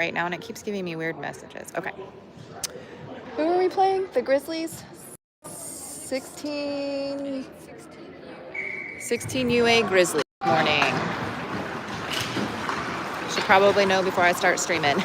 right now, and it keeps giving me weird messages. Okay. Who are we playing? The Grizzlies? 16 UA Grizzlies. Morning. Should probably know before I start streaming.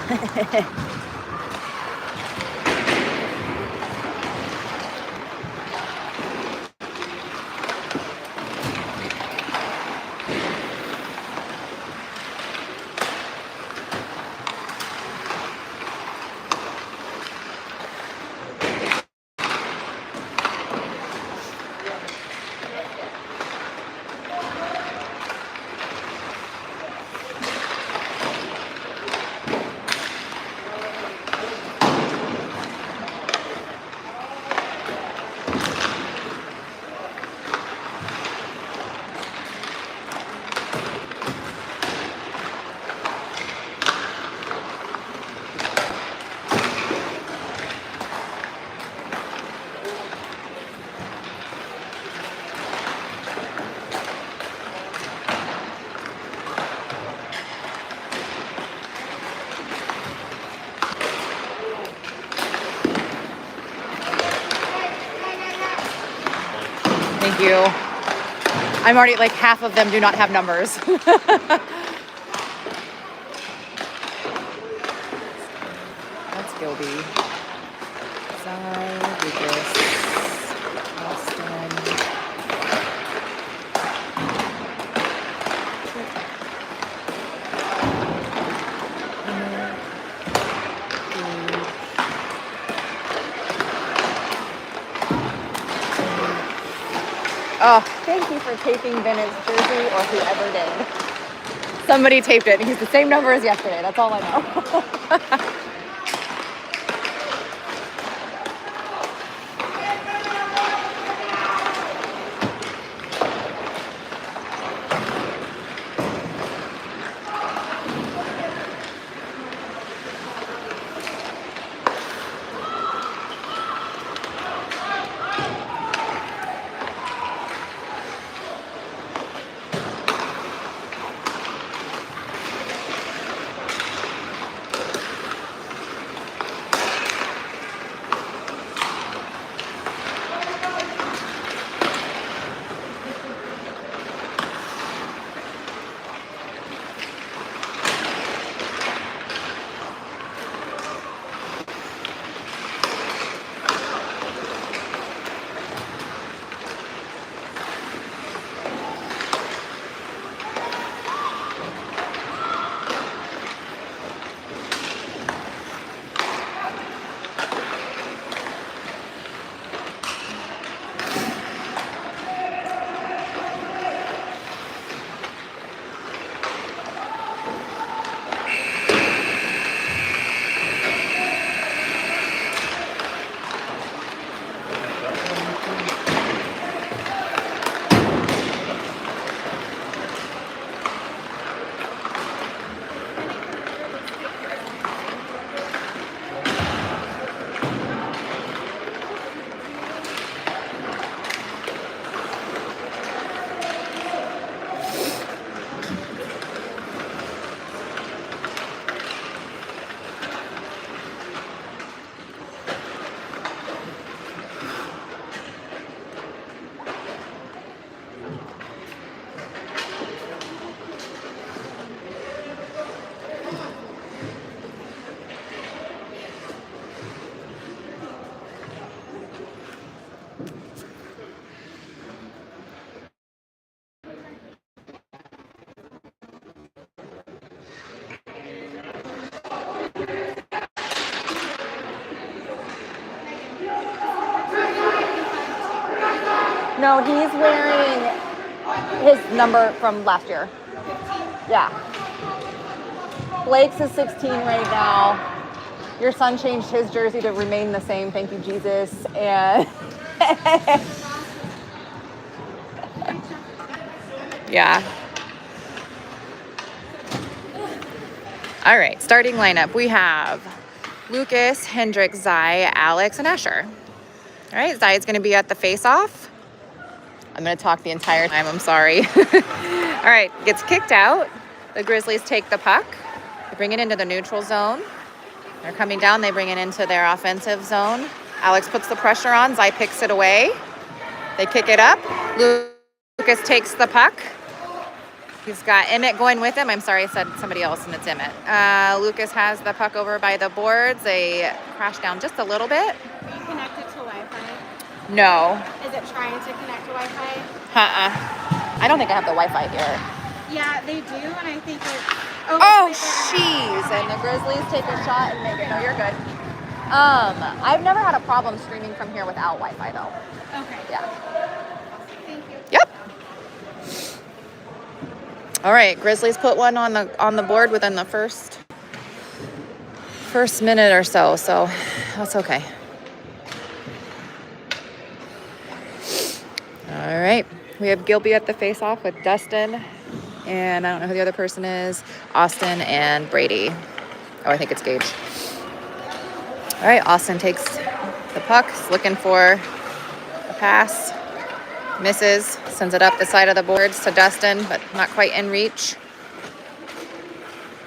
Thank you. I'm already like half of them do not have numbers. That's Gilby. Zai, Lucas, Austin. Oh, thank you for taping Bennett's jersey, or whoever did. Somebody taped it. He's the same number as yesterday. That's all I know. No, he's wearing his number from last year. Yeah. Blake's is 16 right now. Your son changed his jersey to remain the same. Thank you, Jesus. And yeah. All right, starting lineup. We have Lucas, Hendricks, Zai, Alex, and Asher. All right, Zai is going to be at the face-off. I'm going to talk the entire time. I'm sorry. All right, gets kicked out. The Grizzlies take the puck. They bring it into the neutral zone. They're coming down. They bring it into their offensive zone. Alex puts the pressure on. Zai picks it away. They kick it up. Lucas takes the puck. He's got Emmett going with him. I'm sorry, I said somebody else, and it's Emmett. Lucas has the puck over by the boards. They crash down just a little bit. Are you connected to Wi-Fi? No. Is it trying to connect to Wi-Fi? I don't think I have the Wi-Fi here. Yeah, they do, and I think it's... Oh, jeez. And the Grizzlies take a shot and make it. No, you're good. I've never had a problem streaming from here without Wi-Fi, though. Okay. Yeah. Thank you. Yep. All right, Grizzlies put one on the board within the first minute or so that's okay. All right, we have Gilby at the face-off with Dustin, and I don't know who the other person is, Austin and Brady. Oh, I think it's Gage. All right, Austin takes the puck, is looking for a pass. Misses, sends it up the side of the boards to Dustin, but not quite in reach.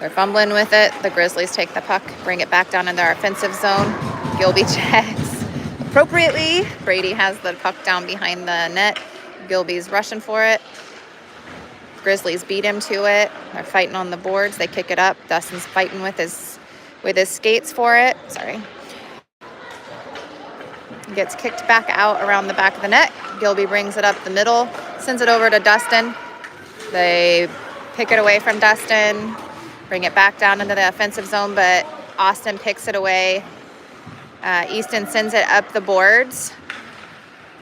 They're fumbling with it. The Grizzlies take the puck, bring it back down in their offensive zone. Gilby checks appropriately. Brady has the puck down behind the net. Gilby's rushing for it. Grizzlies beat him to it. They're fighting on the boards. They kick it up. Dustin's fighting with his skates for it. Sorry. Gets kicked back out around the back of the net. Gilby brings it up the middle, sends it over to Dustin. They pick it away from Dustin, bring it back down into the offensive zone, but Austin picks it away. Easton sends it up the boards.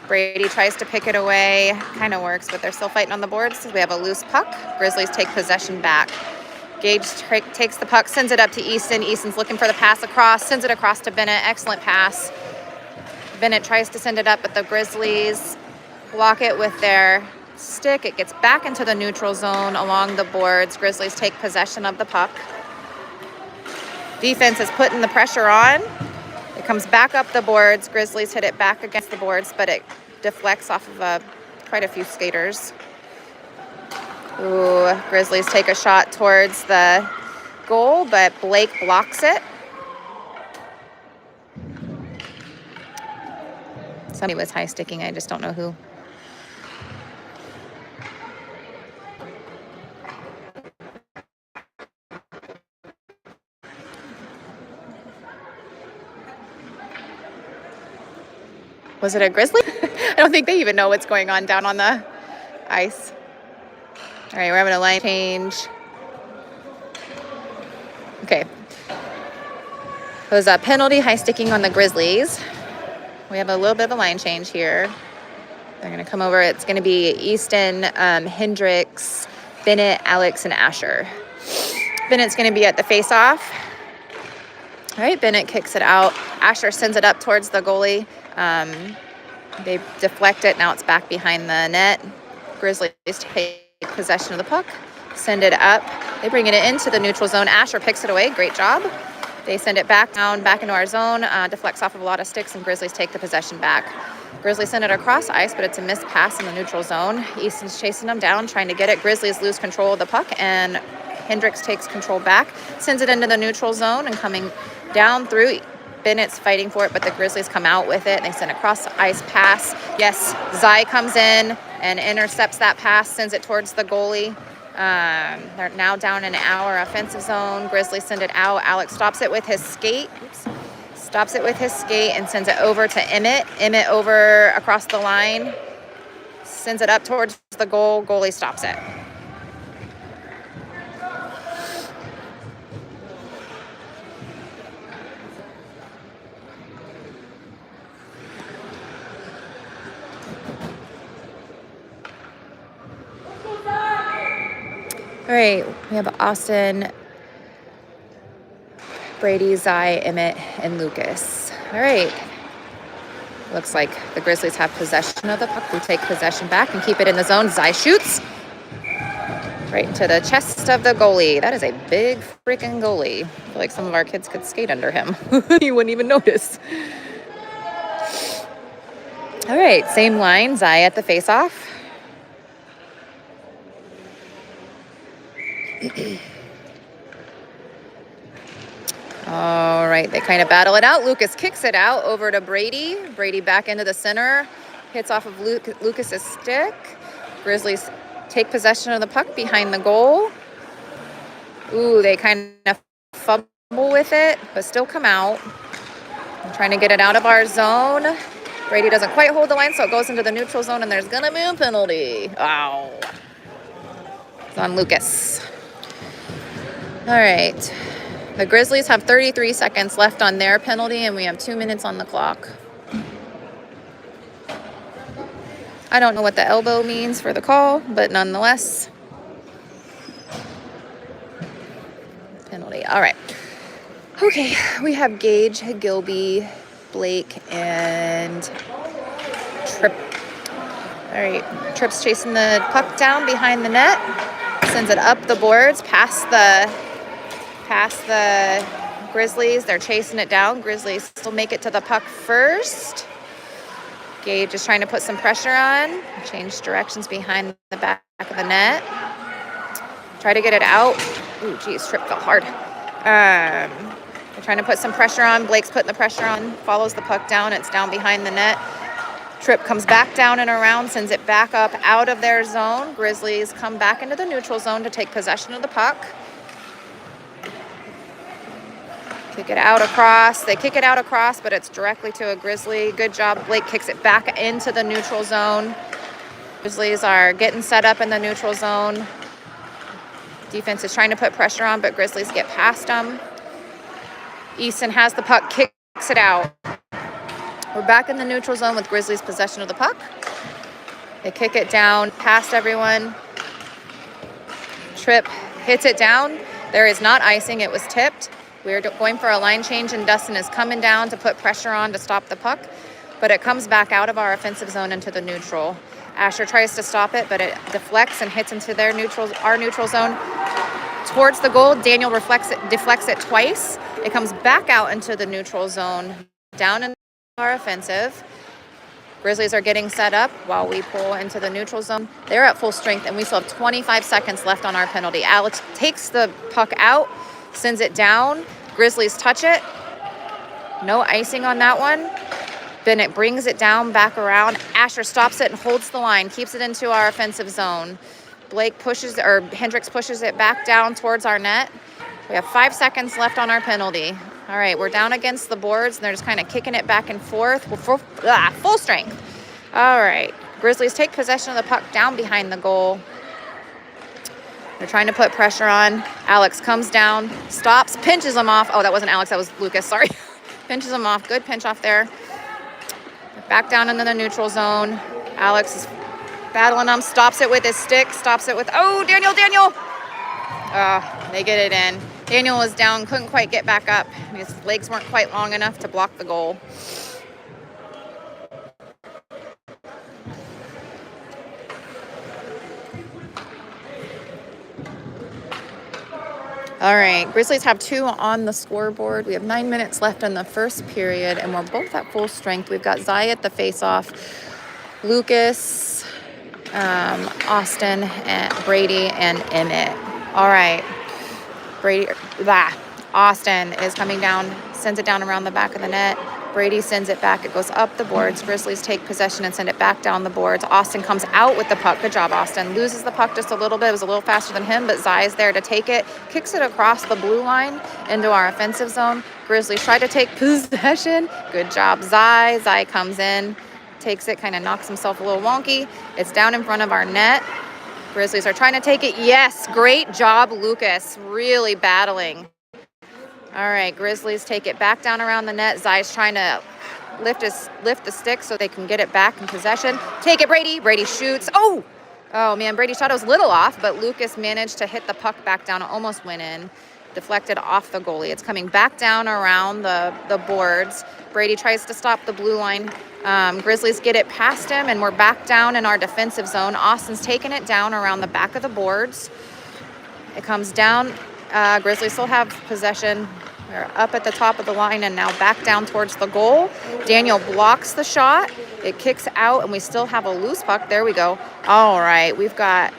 Brady tries to pick it away. Kind of works, but they're still fighting on the boards. We have a loose puck. Grizzlies take possession back. Gage takes the puck, sends it up to Easton. Easton's looking for the pass across, sends it across to Bennett. Excellent pass. Bennett tries to send it up, but the Grizzlies block it with their stick. It gets back into the neutral zone along the boards. Grizzlies take possession of the puck. Defense is putting the pressure on. It comes back up the boards. Grizzlies hit it back against the boards, but it deflects off of quite a few skaters. Ooh, Grizzlies take a shot towards the goal, but Blake blocks it. Somebody was high sticking. I just don't know who. Was it a Grizzly? I don't think they even know what's going on down on the ice. All right, we're having a line change. Okay. It was a penalty, high sticking on the Grizzlies. We have a little bit of a line change here. They're going to come over. It's going to be Easton, Hendricks, Bennett, Alex, and Asher. Bennett's going to be at the face-off. All right, Bennett kicks it out. Asher sends it up towards the goalie. They deflect it. Now it's back behind the net. Grizzlies take possession of the puck, send it up. They bring it into the neutral zone. Asher picks it away. Great job. They send it back down, back into our zone, deflects off of a lot of sticks, and Grizzlies take the possession back. Grizzlies send it across ice, but it's a missed pass in the neutral zone. Easton's chasing them down, trying to get it. Grizzlies lose control of the puck, and Hendricks takes control back, sends it into the neutral zone, and coming down through, Bennett's fighting for it, but the Grizzlies come out with it. They send a cross-ice pass. Yes, Zai comes in and intercepts that pass, sends it towards the goalie. They're now down in our offensive zone. Grizzlies send it out. Alex stops it with his skate. Stops it with his skate and sends it over to Emmett. Emmett over across the line. Sends it up towards the goal. Goalie stops it. All right, we have Austin, Brady, Zai, Emmett, and Lucas. All right. Looks like the Grizzlies have possession of the puck. We take possession back and keep it in the zone. Zai shoots right into the chest of the goalie. That is a big freaking goalie. I feel like some of our kids could skate under him. You wouldn't even notice. All right, same line. Zai at the face-off. All right, they kind of battle it out. Lucas kicks it out over to Brady. Brady back into the center, hits off of Lucas's stick. Grizzlies take possession of the puck behind the goal. Ooh, they kind of fumble with it, but still come out. I'm trying to get it out of our zone. Brady doesn't quite hold the line, so it goes into the neutral zone, and there's gonna be a penalty. Ow. It's on Lucas. All right. The Grizzlies have 33 seconds left on their penalty, and we have 2 minutes on the clock. I don't know what the elbow means for the call, but nonetheless, penalty. All right. Okay, we have Gage, Gilby, Blake, and Tripp. All right, Tripp's chasing the puck down behind the net, sends it up the boards, past the Grizzlies. They're chasing it down. Grizzlies still make it to the puck first. Gage is trying to put some pressure on. Change directions behind the back of the net. Try to get it out. Ooh, geez, Tripp fell hard. They're trying to put some pressure on. Blake's putting the pressure on. Follows the puck down. It's down behind the net. Tripp comes back down and around, sends it back up out of their zone. Grizzlies come back into the neutral zone to take possession of the puck. Kick it out across. They kick it out across, but it's directly to a Grizzly. Good job. Blake kicks it back into the neutral zone. Grizzlies are getting set up in the neutral zone. Defense is trying to put pressure on, but Grizzlies get past them. Easton has the puck, kicks it out. We're back in the neutral zone with Grizzlies possession of the puck. They kick it down past everyone. Tripp hits it down. There is not icing. It was tipped. We're going for a line change, and Dustin is coming down to put pressure on to stop the puck, but it comes back out of our offensive zone into the neutral. Asher tries to stop it, but it deflects and hits into our neutral zone towards the goal. Daniel deflects it twice. It comes back out into the neutral zone, down in our offensive. Grizzlies are getting set up while we pull into the neutral zone. They're at full strength, and we still have 25 seconds left on our penalty. Alex takes the puck out, sends it down. Grizzlies touch it. No icing on that one. Bennett brings it down, back around. Asher stops it and holds the line, keeps it into our offensive zone. Hendricks pushes it back down towards our net. We have 5 seconds left on our penalty. All right, we're down against the boards, and they're just kind of kicking it back and forth. Full strength. All right, Grizzlies take possession of the puck down behind the goal. They're trying to put pressure on. Alex comes down, stops, pinches him off. Oh, that wasn't Alex, that was Lucas, sorry. Pinches him off, good pinch off there. Back down into the neutral zone. Alex is battling him, stops it with his stick, Daniel! They get it in. Daniel was down, couldn't quite get back up. His legs weren't quite long enough to block the goal. All right, Grizzlies have 2 on the scoreboard. We have 9 minutes left in the first period, and we're both at full strength. We've got Zai at the face-off, Lucas, Austin, and Brady, and Emmett. All right, Austin is coming down, sends it down around the back of the net. Brady sends it back. It goes up the boards. Grizzlies take possession and send it back down the boards. Austin comes out with the puck. Good job, Austin. Loses the puck just a little bit. It was a little faster than him, but Zai is there to take it. Kicks it across the blue line into our offensive zone. Grizzlies try to take possession. Good job, Zai. Zai comes in, takes it, kind of knocks himself a little wonky. It's down in front of our net. Grizzlies are trying to take it. Yes, great job, Lucas. Really battling. All right, Grizzlies take it back down around the net. Zai's trying to lift the stick so they can get it back in possession. Take it, Brady. Brady shoots. Oh man, Brady shot. It was a little off, but Lucas managed to hit the puck back down. It almost went in. Deflected off the goalie. It's coming back down around the boards. Brady tries to stop the blue line. Grizzlies get it past him, and we're back down in our defensive zone. Austin's taking it down around the back of the boards. It comes down. Grizzlies still have possession. They're up at the top of the line and now back down towards the goal. Daniel blocks the shot. It kicks out, and we still have a loose puck. There we go. All right, we've got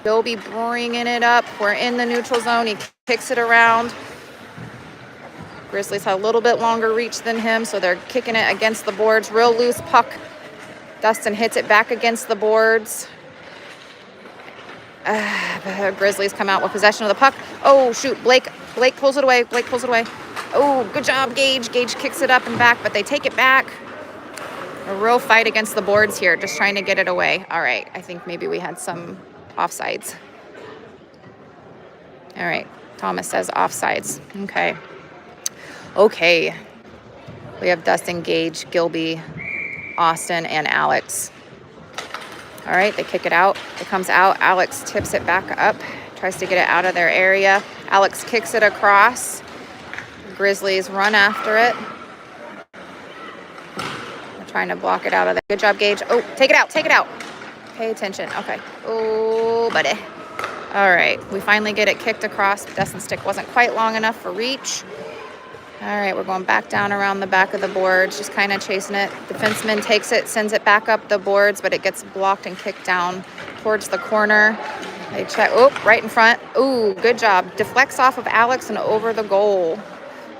Gilby bringing it up. We're in the neutral zone. He kicks it around. Grizzlies had a little bit longer reach than him, so they're kicking it against the boards. Real loose puck. Dustin hits it back against the boards. Grizzlies come out with possession of the puck. Oh, shoot. Blake pulls it away. Oh, good job, Gage. Gage kicks it up and back, but they take it back. A real fight against the boards here, just trying to get it away. All right, I think maybe we had some offsides. All right, Thomas says offsides. Okay. We have Dustin, Gage, Gilby, Austin, and Alex. All right, they kick it out. It comes out. Alex tips it back up, tries to get it out of their area. Alex kicks it across. Grizzlies run after it. Trying to block it out of there. Good job, Gage. Oh, take it out. Pay attention. Okay. Oh, buddy. All right. We finally get it kicked across. Dustin's stick wasn't quite long enough for reach. All right. We're going back down around the back of the boards, just kind of chasing it. Defenseman takes it, sends it back up the boards, but it gets blocked and kicked down towards the corner. They check. Oh, right in front. Oh, good job. Deflects off of Alex and over the goal.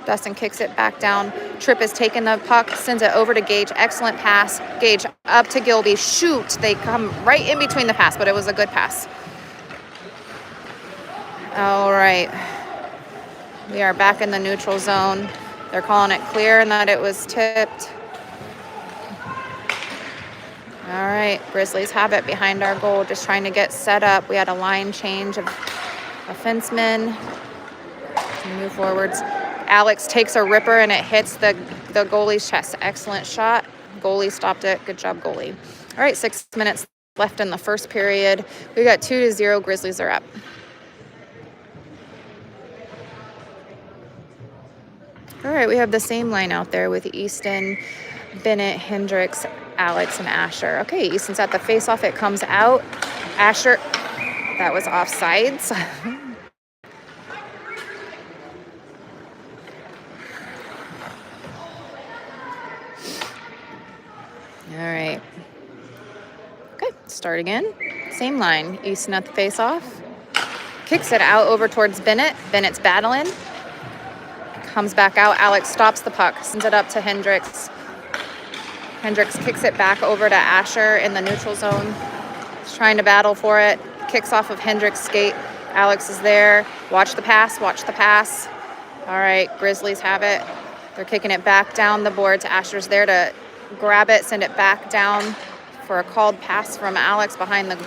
Dustin kicks it back down. Tripp is taking the puck, sends it over to Gage. Excellent pass. Gage up to Gilby. Shoot. They come right in between the pass, but it was a good pass. All right. We are back in the neutral zone. They're calling it clear and that it was tipped. All right. Grizzlies have it behind our goal, just trying to get set up. We had a line change of defensemen. Move forwards. Alex takes a ripper and it hits the goalie's chest. Excellent shot. Goalie stopped it. Good job, goalie. All right, 6 minutes left in the first period. We got 2-0. Grizzlies are up. All right, we have the same line out there with Easton, Bennett, Hendricks, Alex, and Asher. Okay, Easton's at the face-off. It comes out. Asher, that was offsides. All right. Okay, start again. Same line. Easton at the face-off. Kicks it out over towards Bennett. Bennett's battling. Comes back out. Alex stops the puck. Sends it up to Hendricks. Hendricks kicks it back over to Asher in the neutral zone. He's trying to battle for it. Kicks off of Hendricks' skate. Alex is there. Watch the pass. All right, Grizzlies have it. They're kicking it back down the boards. Asher's there to grab it, send it back down for a called pass from Alex behind the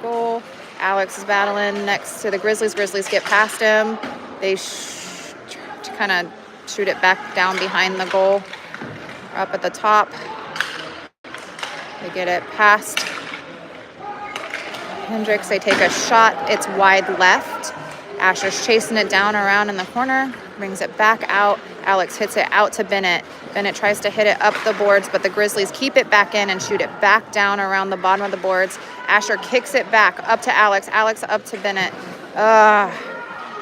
goal. Alex is battling next to the Grizzlies. Grizzlies get past him. They kind of shoot it back down behind the goal. Up at the top. They get it past Hendricks. They take a shot. It's wide left. Asher's chasing it down around in the corner. Brings it back out. Alex hits it out to Bennett. Bennett tries to hit it up the boards, but the Grizzlies keep it back in and shoot it back down around the bottom of the boards. Asher kicks it back up to Alex. Alex up to Bennett.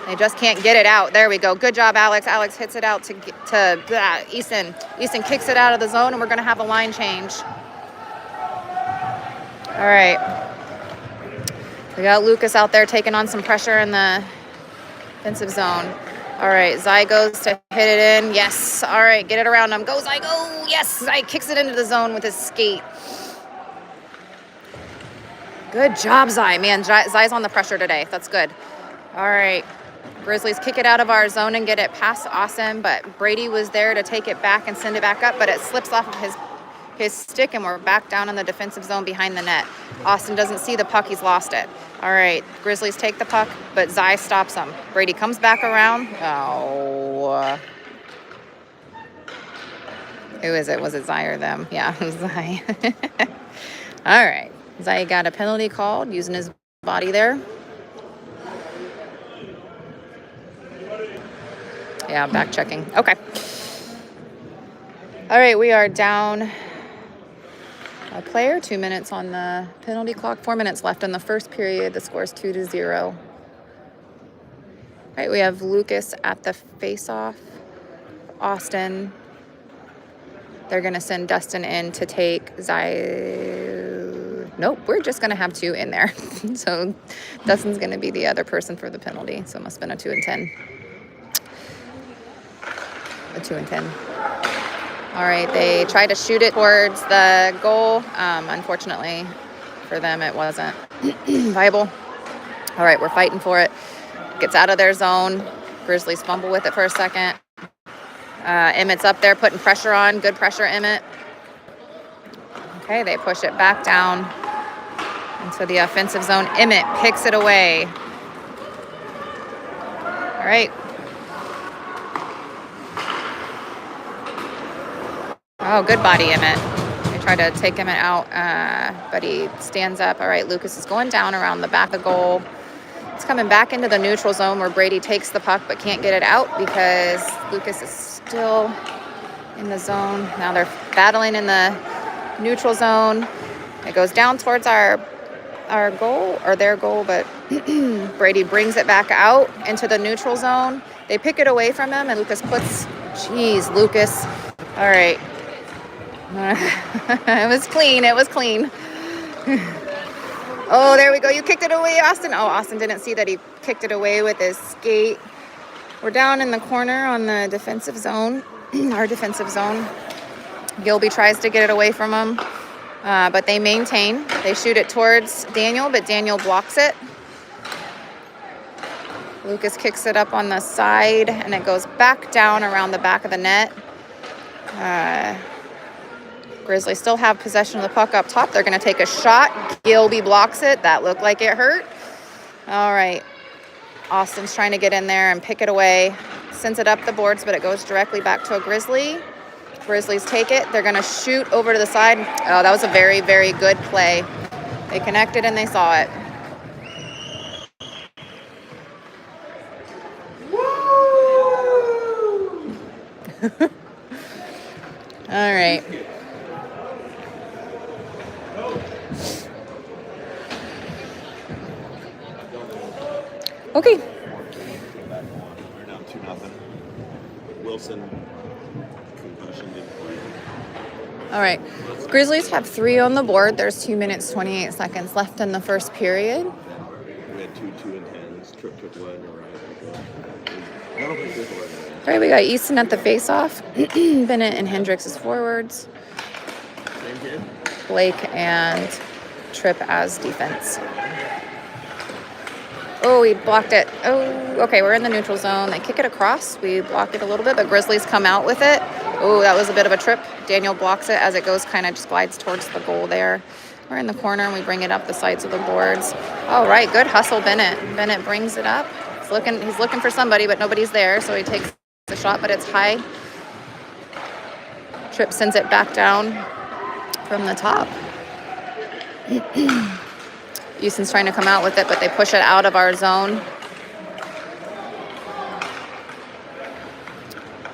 They just can't get it out. There we go. Good job, Alex. Alex hits it out to Easton. Easton kicks it out of the zone, and we're going to have a line change. All right. We got Lucas out there taking on some pressure in the defensive zone. All right, Zai goes to hit it in. Yes. All right, get it around him. Go, Zai, go. Yes. Zai kicks it into the zone with his skate. Good job, Zai. Man, Zai's on the pressure today. That's good. All right. Grizzlies kick it out of our zone and get it past Austin, but Brady was there to take it back and send it back up, but it slips off of his stick, and we're back down in the defensive zone behind the net. Austin doesn't see the puck. He's lost it. All right. Grizzlies take the puck, but Zai stops him. Brady comes back around. Oh. Who is it? Was it Zai or them? Yeah, it was Zai. All right. Zai got a penalty called using his body there. Yeah, back checking. Okay. All right, we are down a player. 2 minutes on the penalty clock. 4 minutes left in the first period. The score is 2-0. All right, we have Lucas at the face-off. Austin. They're going to send Dustin in to take Zai. Nope, we're just going to have two in there. So Dustin's going to be the other person for the penalty. So it must have been a 2 and 10. 2 and 10. All right, they tried to shoot it towards the goal. Unfortunately for them, it wasn't viable. All right, we're fighting for it. Gets out of their zone. Grizzlies fumble with it for a second. Emmett's up there putting pressure on. Good pressure, Emmett. Okay, they push it back down into the offensive zone. Emmett picks it away. All right. Oh, good body, Emmett. They try to take Emmett out, but he stands up. All right, Lucas is going down around the back of the goal. It's coming back into the neutral zone where Brady takes the puck but can't get it out because Lucas is still in the zone. Now they're battling in the neutral zone. It goes down towards our goal, or their goal, but Brady brings it back out into the neutral zone. They pick it away from him, and Lucas puts, geez, Lucas. All right. It was clean. It was clean. Oh, there we go. You kicked it away, Austin. Oh, Austin didn't see that he kicked it away with his skate. We're down in the corner on the defensive zone, our defensive zone. Gilby tries to get it away from him, but they maintain. They shoot it towards Daniel, but Daniel blocks it. Lucas kicks it up on the side, and it goes back down around the back of the net. Grizzlies still have possession of the puck up top. They're going to take a shot. Gilby blocks it. That looked like it hurt. All right. Austin's trying to get in there and pick it away. Sends it up the boards, but it goes directly back to a Grizzly. Grizzlies take it. They're going to shoot over to the side. Oh, that was a very, very good play. They connected and they saw it. All right. Okay. We're down 2-0. Wilson, concussion, didn't play. All right. Grizzlies have 3 on the board. There's 2 minutes, 28 seconds left in the first period. We had 2 2-10s. Tripp took one. I don't think this one. All right, we got Easton at the face-off. Bennett and Hendricks as forwards. Same kid? Blake and Tripp as defense. Oh, we blocked it. Oh, okay, we're in the neutral zone. They kick it across. We block it a little bit, but Grizzlies come out with it. Oh, that was a bit of a trip. Daniel blocks it as it goes, kind of just glides towards the goal there. We're in the corner, and we bring it up the sides of the boards. All right, good hustle, Bennett. Bennett brings it up. He's looking for somebody, but nobody's there, so he takes the shot, but it's high. Tripp sends it back down from the top. Houston's trying to come out with it, but they push it out of our zone.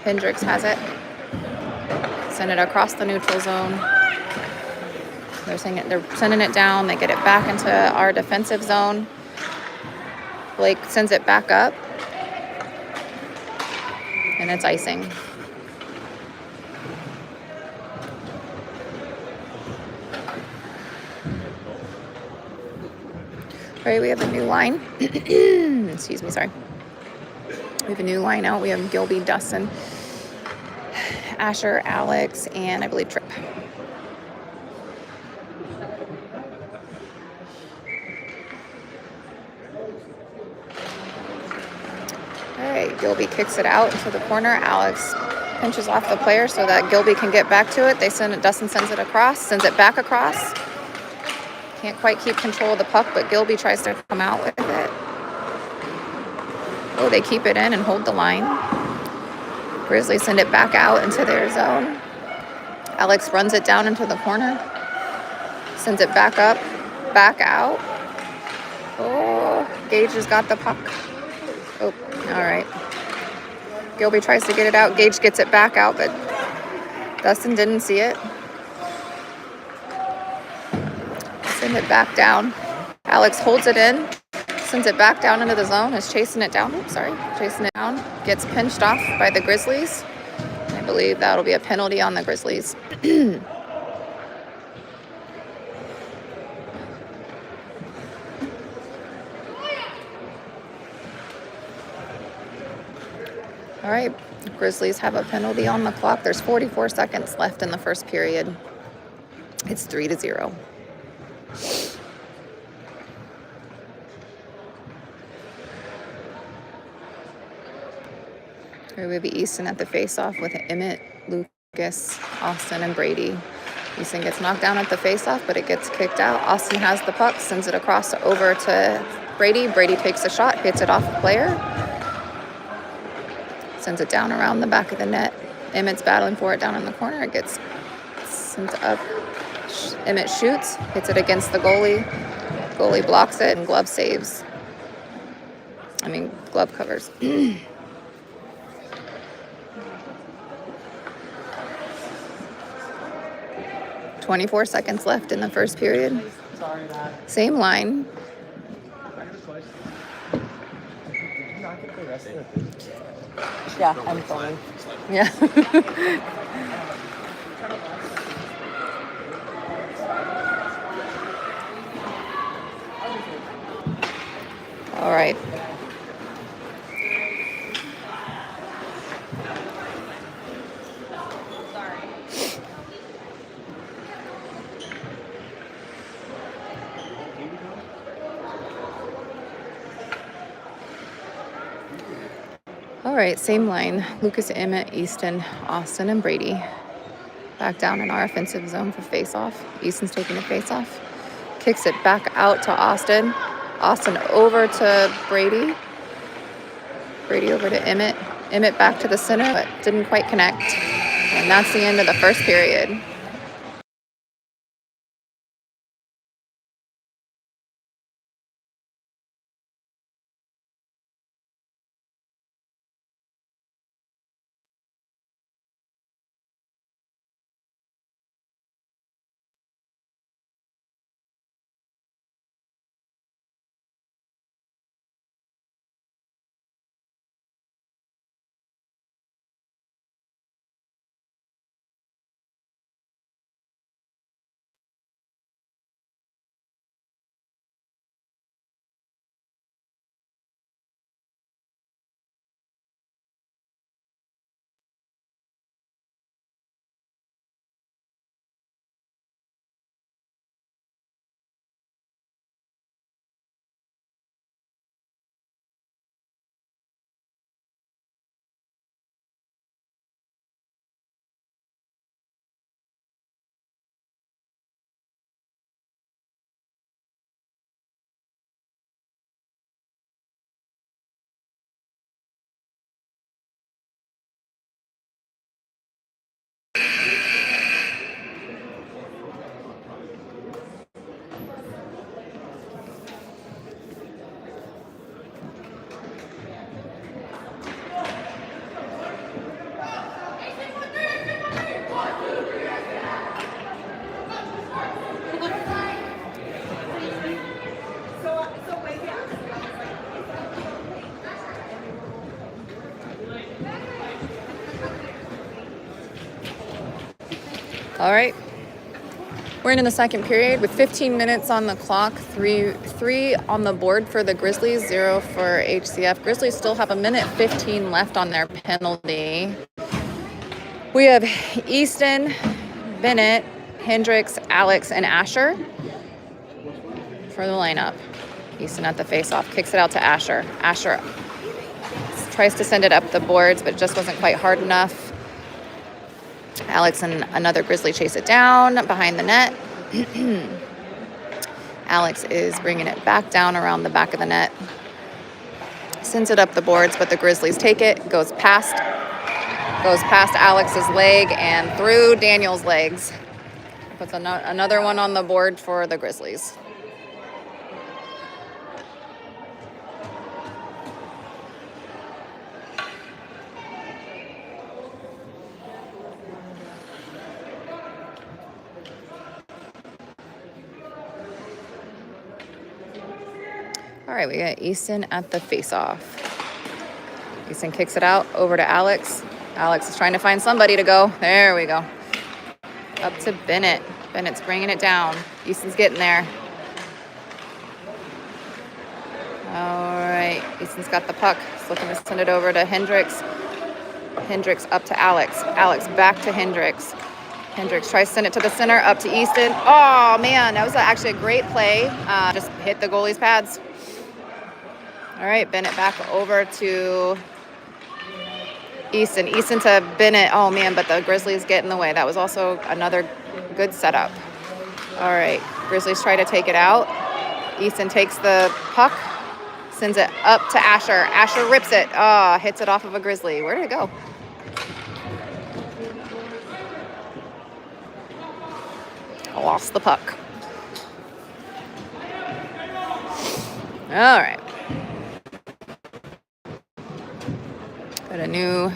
Hendricks has it. Send it across the neutral zone. They're sending it down. They get it back into our defensive zone. Blake sends it back up. And it's icing. All right, we have a new line. Excuse me, sorry. We have a new line out. We have Gilby, Dustin, Asher, Alex, and I believe Tripp. All right, Gilby kicks it out into the corner. Alex pinches off the player so that Gilby can get back to it. Dustin sends it across, sends it back across. Can't quite keep control of the puck, but Gilby tries to come out with it. Oh, they keep it in and hold the line. Grizzlies send it back out into their zone. Alex runs it down into the corner. Sends it back up, back out. Oh, Gage has got the puck. Oh, all right. Gilby tries to get it out. Gage gets it back out, but Dustin didn't see it. Send it back down. Alex holds it in, sends it back down into the zone, is chasing it down. Chasing it down. Gets pinched off by the Grizzlies. I believe that'll be a penalty on the Grizzlies. All All right, Grizzlies have a penalty on the clock. There's 44 seconds left in the first period. It's 3-0. Here we have Easton at the face-off with Emmett, Lucas, Austin, and Brady. Easton gets knocked down at the face-off, but it gets kicked out. Austin has the puck, sends it across over to Brady. Brady takes a shot, hits it off the player. Sends it down around the back of the net. Emmett's battling for it down in the corner. It gets sent up. Emmett shoots, hits it against the goalie. Goalie blocks it and glove saves. Glove covers. 24 seconds left in the first period. Same line. Yeah, I'm filming. Yeah. All right. All right, same line. Lucas, Emmett, Easton, Austin, and Brady. Back down in our offensive zone for face-off. Easton's taking the face-off. Kicks it back out to Austin. Austin over to Brady. Brady over to Emmett. Emmett back to the center, but didn't quite connect. And that's the end of the first period. All right. We're in the second period with 15 minutes on the clock, three on the board for the Grizzlies, 0 for HCF. Grizzlies still have 1:15 left on their penalty. We have Easton, Bennett, Hendricks, Alex, and Asher for the lineup. Easton at the faceoff, kicks it out to Asher. Asher tries to send it up the boards, but it just wasn't quite hard enough. Alex and another Grizzly chase it down behind the net. Alex is bringing it back down around the back of the net. Sends it up the boards, but the Grizzlies take it. Goes past Alex's leg and through Daniel's legs. Puts another one on the board for the Grizzlies. All right, we got Easton at the face-off. Easton kicks it out over to Alex. Alex is trying to find somebody to go. There we go. Up to Bennett. Bennett's bringing it down. Easton's getting there. All right, Easton's got the puck. He's looking to send it over to Hendricks. Hendricks up to Alex. Alex back to Hendricks. Hendricks tries to send it to the center, up to Easton. Oh, man, that was actually a great play. Just hit the goalie's pads. All right, Bennett back over to Easton. Easton to Bennett. Oh, man, but the Grizzlies get in the way. That was also another good setup. All right, Grizzlies try to take it out. Easton takes the puck, sends it up to Asher. Asher rips it. Hits it off of a Grizzly. Where did it go? Lost the puck. All right. Got a new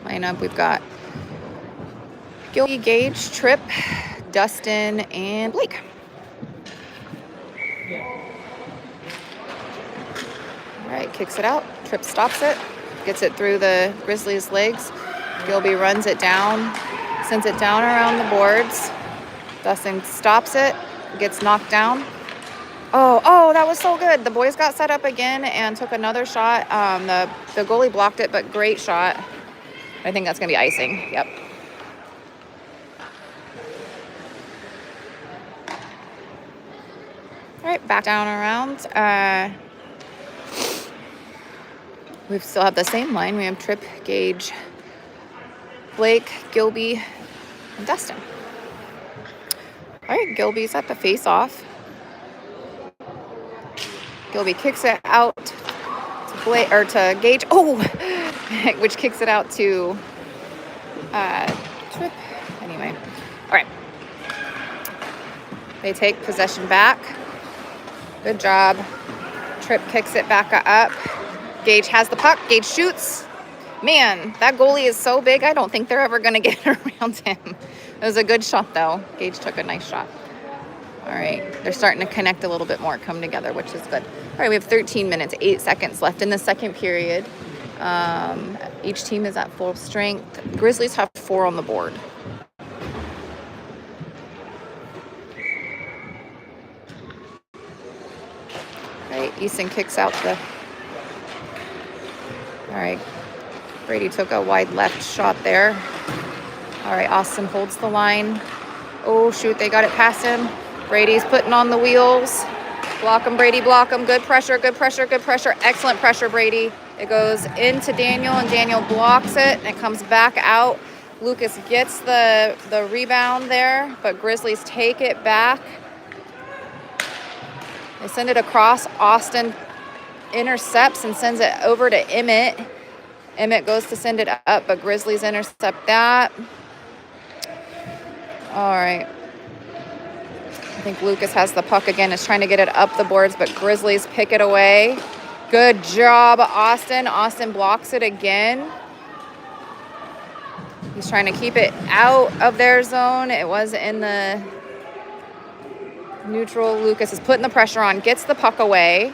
lineup. We've got Gilby, Gage, Tripp, Dustin, and Blake. All right, kicks it out. Tripp stops it, gets it through the Grizzlies' legs. Gilby runs it down, sends it down around the boards. Dustin stops it, gets knocked down. Oh, that was so good. The boys got set up again and took another shot. The goalie blocked it, but great shot. I think that's going to be icing. Yep. All right, back down around. We still have the same line. We have Tripp, Gage, Blake, Gilby, and Dustin. All right, Gilby's at the face-off. Gilby kicks it out to Blake or to Gage. Which kicks it out to Tripp. Anyway, all right. They take possession back. Good job. Tripp kicks it back up. Gage has the puck. Gage shoots. Man, that goalie is so big. I don't think they're ever going to get around him. It was a good shot, though. Gage took a nice shot. All right, they're starting to connect a little bit more, come together, which is good. All right, we have 13 minutes, 8 seconds left in the second period. Each team is at full strength. Grizzlies have 4 on the board. All right, Easton kicks out the... All right, Brady took a wide left shot there. All right, Austin holds the line. Oh, shoot, they got it past him. Brady's putting on the wheels. Block him, Brady, block him. Good pressure, good pressure, good pressure. Excellent pressure, Brady. It goes into Daniel, and Daniel blocks it, and it comes back out. Lucas gets the rebound there, but Grizzlies take it back. They send it across. Austin intercepts and sends it over to Emmett. Emmett goes to send it up, but Grizzlies intercept that. All right. I think Lucas has the puck again, is trying to get it up the boards, but Grizzlies pick it away. Good job, Austin. Austin blocks it again. He's trying to keep it out of their zone. It was in the neutral. Lucas is putting the pressure on, gets the puck away.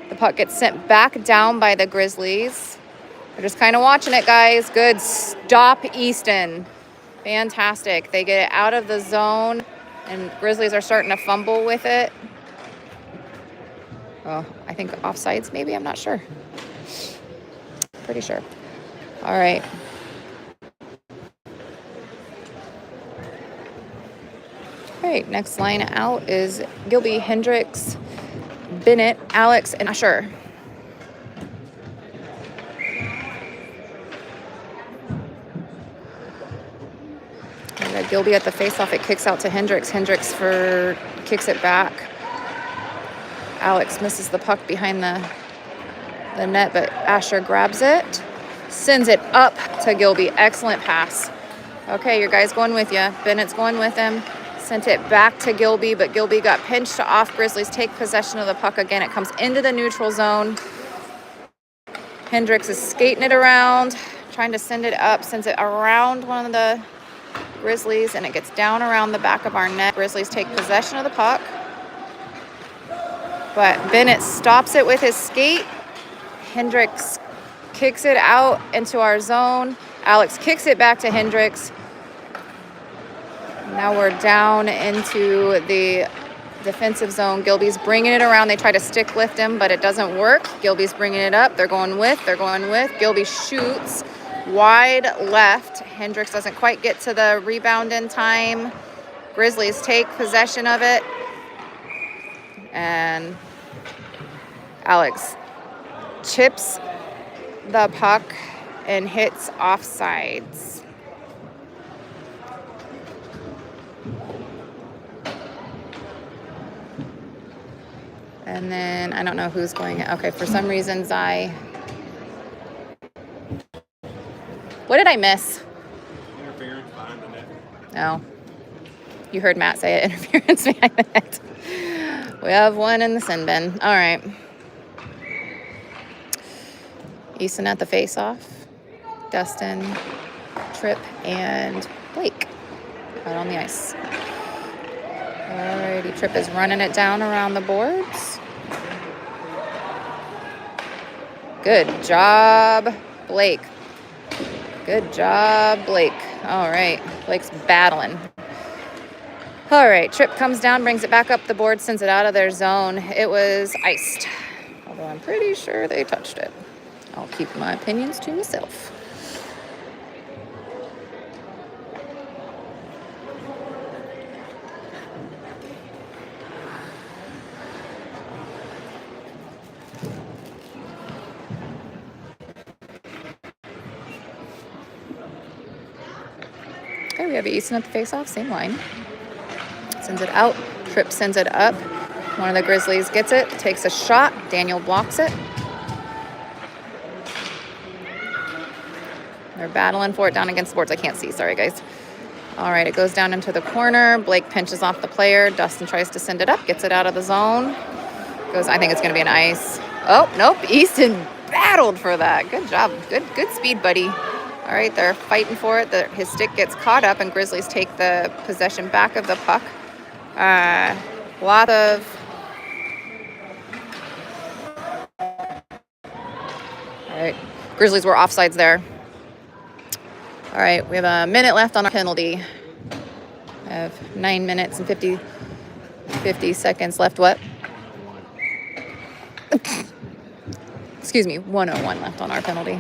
The puck gets sent back down by the Grizzlies. They're just kind of watching it, guys. Good stop, Easton. Fantastic. They get it out of the zone, and Grizzlies are starting to fumble with it. Oh, I think offsides maybe. I'm not sure. Pretty sure. All right. All right, next line out is Gilby, Hendricks, Bennett, Alex, and Usher. Gilby at the faceoff. It kicks out to Hendricks. Hendricks kicks it back. Alex misses the puck behind the net, but Asher grabs it, sends it up to Gilby. Excellent pass. Okay, your guy's going with you. Bennett's going with him. Sent it back to Gilby, but Gilby got pinched off. Grizzlies take possession of the puck again. It comes into the neutral zone. Hendricks is skating it around, trying to send it up, sends it around one of the Grizzlies, and it gets down around the back of our net. Grizzlies take possession of the puck, but Bennett stops it with his skate. Hendricks kicks it out into our zone. Alex kicks it back to Hendricks. Now we're down into the defensive zone. Gilby's bringing it around. They try to stick lift him, but it doesn't work. Gilby's bringing it up. They're going with. Gilby shoots wide left. Hendricks doesn't quite get to the rebound in time. Grizzlies take possession of it. And Alex chips the puck and hits offsides. And then I don't know who's going. Okay, for some reason, Zai. What did I miss? Interference behind the net. No. You heard Matt say it. Interference behind the net. We have one in the sin bin. All right. Easton at the face-off. Dustin, Tripp, and Blake out on the ice. Alrighty, Tripp is running it down around the boards. Good job, Blake. Good job, Blake. All right, Blake's battling. All right, Tripp comes down, brings it back up the board, sends it out of their zone. It was iced, although I'm pretty sure they touched it. I'll keep my opinions to myself. Okay, we have Easton at the face-off, same line. Sends it out. Tripp sends it up. One of the Grizzlies gets it, takes a shot. Daniel blocks it. They're battling for it down against the boards. I can't see. Sorry, guys. All right, it goes down into the corner. Blake pinches off the player. Dustin tries to send it up, gets it out of the zone. Goes. I think it's going to be an ice. Oh, nope. Easton battled for that. Good job. Good speed, buddy. All right, they're fighting for it. His stick gets caught up, and Grizzlies take the possession back of the puck. Lot of... All right, Grizzlies were offsides there. All right, we have a minute left on our penalty. We have 9 minutes and 50 seconds left. What? Excuse me, 1:01 left on our penalty.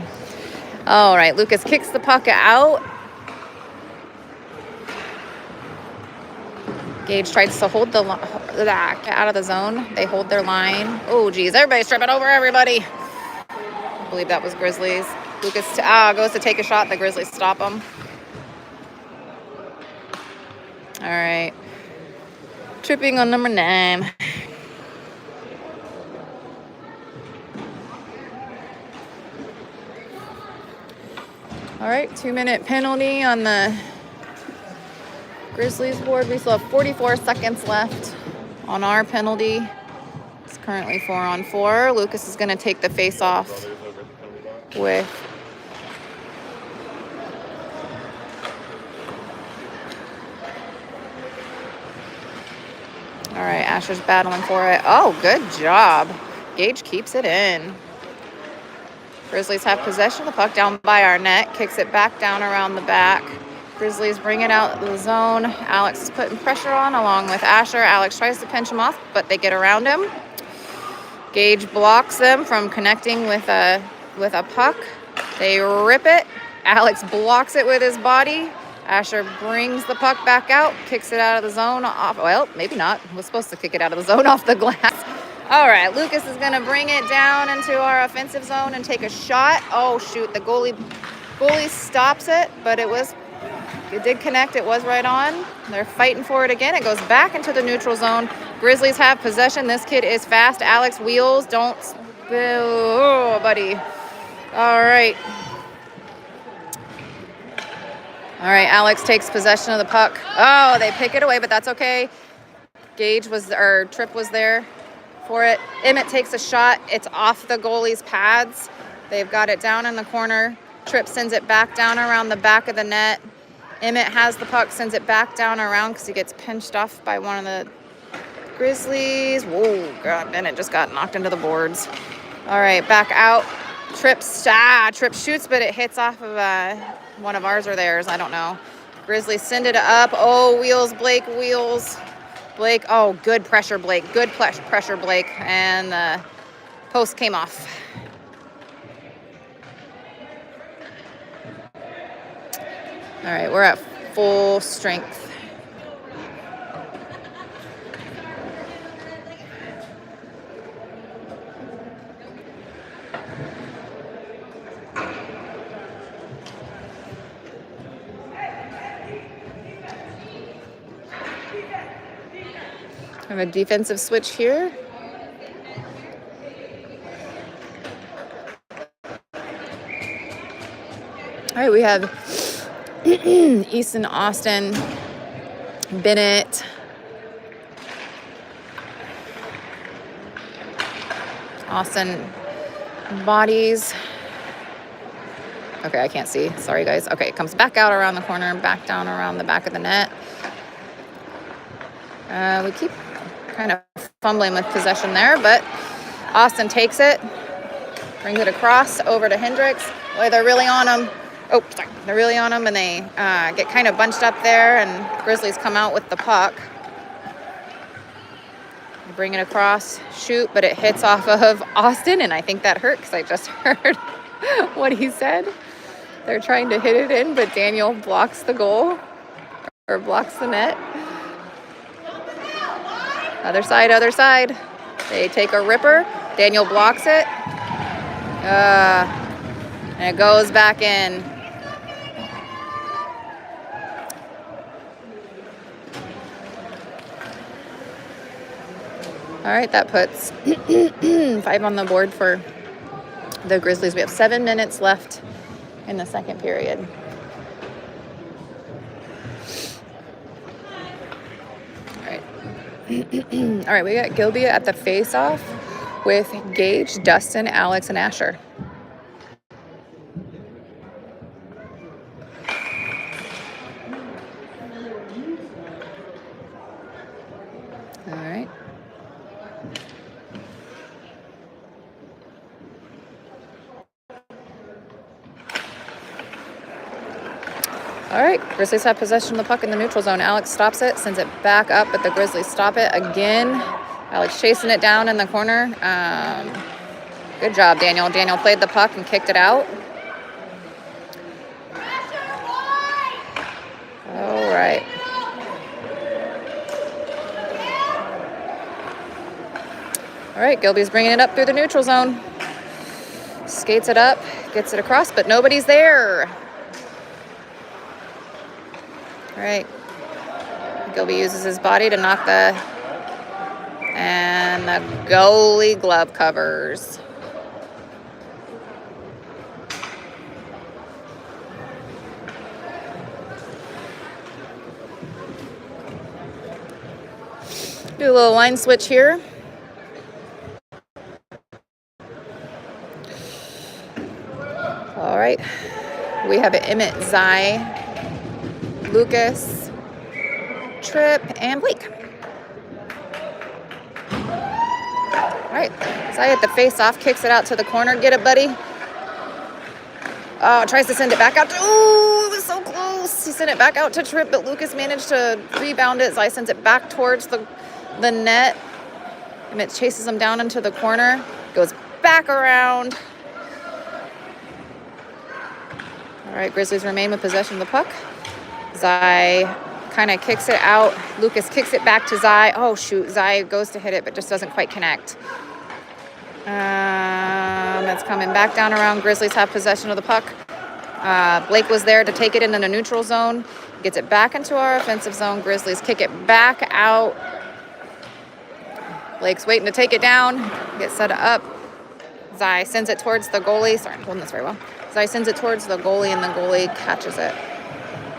All right, Lucas kicks the puck out. Gage tries to hold the out of the zone. They hold their line. Oh, geez, everybody's tripping over everybody. I believe that was Grizzlies. Lucas goes to take a shot. The Grizzlies stop him. All right. Tripping on number 9. All right, 2-minute penalty on the Grizzlies board. We still have 44 seconds left on our penalty. It's currently 4-on-4. Lucas is going to take the face-off with... All right, Asher's battling for it. Oh, good job. Gage keeps it in. Grizzlies have possession of the puck down by our net. Kicks it back down around the back. Grizzlies bring it out of the zone. Alex is putting pressure on along with Asher. Alex tries to pinch him off, but they get around him. Gage blocks them from connecting with a puck. They rip it. Alex blocks it with his body. Asher brings the puck back out, kicks it out of the zone off. Well, maybe not. Was supposed to kick it out of the zone off the glass. All right, Lucas is going to bring it down into our offensive zone and take a shot. Oh, shoot, the goalie stops it, but it did connect. It was right on. They're fighting for it again. It goes back into the neutral zone. Grizzlies have possession. This kid is fast. Alex wheels. Don't spill. Oh, buddy. All right. All right, Alex takes possession of the puck. Oh, they pick it away, but that's okay. Tripp was there for it. Emmett takes a shot. It's off the goalie's pads. They've got it down in the corner. Tripp sends it back down around the back of the net. Emmett has the puck, sends it back down around because he gets pinched off by one of the Grizzlies. Whoa, God, Bennett just got knocked into the boards. All right, back out. Tripp shoots, but it hits off of one of ours or theirs. I don't know. Grizzlies send it up. Oh, Blake wheels. Blake, oh, good pressure, Blake. Good pressure, Blake. And the post came off. All right, we're at full strength. I have a defensive switch here. All right, we have Easton, Austin, Bennett, Austin bodies. Okay, I can't see. Sorry, guys. Okay, it comes back out around the corner, back down around the back of the net. We keep kind of fumbling with possession there, but Austin takes it, brings it across over to Hendricks. Boy, they're really on him. Oh, sorry. They're really on him, and they get kind of bunched up there, and Grizzlies come out with the puck. They bring it across, shoot, but it hits off of Austin, and I think that hurt because I just heard what he said. They're trying to hit it in, but Daniel blocks the goal, or blocks the net. Other side, other side. They take a ripper. Daniel blocks it. And it goes back in. All right, that puts 5 on the board for the Grizzlies. We have 7 minutes left in the second period. All right. All right, we got Gilby at the face-off with Gage, Dustin, Alex, and Asher. All right. All right, Grizzlies have possession of the puck in the neutral zone. Alex stops it, sends it back up, but the Grizzlies stop it again. Alex chasing it down in the corner. Good job, Daniel. Daniel played the puck and kicked it out. All right. All right, Gilby's bringing it up through the neutral zone. Skates it up, gets it across, but nobody's there. All right. Gilby uses his body to knock the goalie glove covers. Do a little line switch here. All right. We have Emmett, Zai, Lucas, Tripp, and Blake. All right, Zai at the face-off, kicks it out to the corner. Get it, buddy. Oh, tries to send it back out. Ooh, it was so close. He sent it back out to Tripp, but Lucas managed to rebound it. Zai sends it back towards the net. Emmett chases him down into the corner. Goes back around. All right, Grizzlies remain with possession of the puck. Zai kind of kicks it out. Lucas kicks it back to Zai. Oh, shoot. Zai goes to hit it, but just doesn't quite connect. That's coming back down around. Grizzlies have possession of the puck. Blake was there to take it into the neutral zone. Gets it back into our offensive zone. Grizzlies kick it back out. Blake's waiting to take it down. Gets set up. Zai sends it towards the goalie. Sorry, I'm holding this very well. Zai sends it towards the goalie, and the goalie catches it.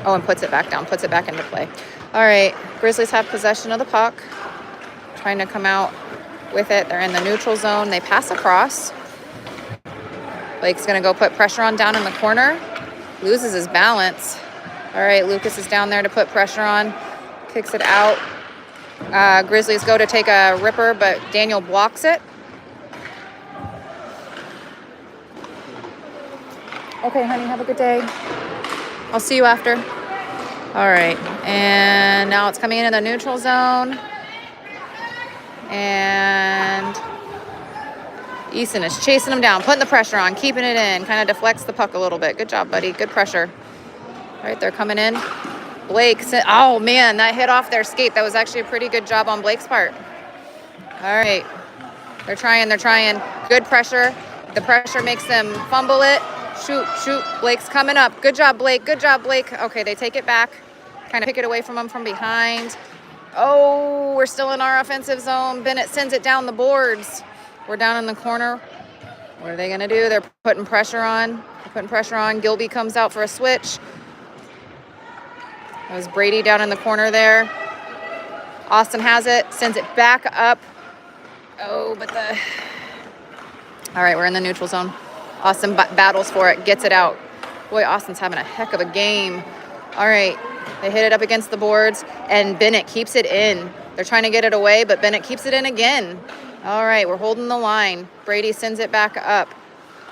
Oh, and puts it back down, puts it back into play. All right, Grizzlies have possession of the puck. Trying to come out with it. They're in the neutral zone. They pass across. Blake's going to go put pressure on down in the corner. Loses his balance. All right, Lucas is down there to put pressure on. Kicks it out. Grizzlies go to take a ripper, but Daniel blocks it. Okay, honey, have a good day. I'll see you after. All right, and now it's coming into the neutral zone. And Easton is chasing him down, putting the pressure on, keeping it in, kind of deflects the puck a little bit. Good job, buddy. Good pressure. All right, they're coming in. Blake, oh man, that hit off their skate. That was actually a pretty good job on Blake's part. All right, they're trying. Good pressure. The pressure makes them fumble it. Shoot. Blake's coming up. Good job, Blake. Okay, they take it back. Kind of pick it away from them from behind. Oh, we're still in our offensive zone. Bennett sends it down the boards. We're down in the corner. What are they going to do? They're putting pressure on. Gilby comes out for a switch. That was Brady down in the corner there. Austin has it, sends it back up. Oh, but all right, we're in the neutral zone. Austin battles for it, gets it out. Boy, Austin's having a heck of a game. All right, they hit it up against the boards, and Bennett keeps it in. They're trying to get it away, but Bennett keeps it in again. All right, we're holding the line. Brady sends it back up.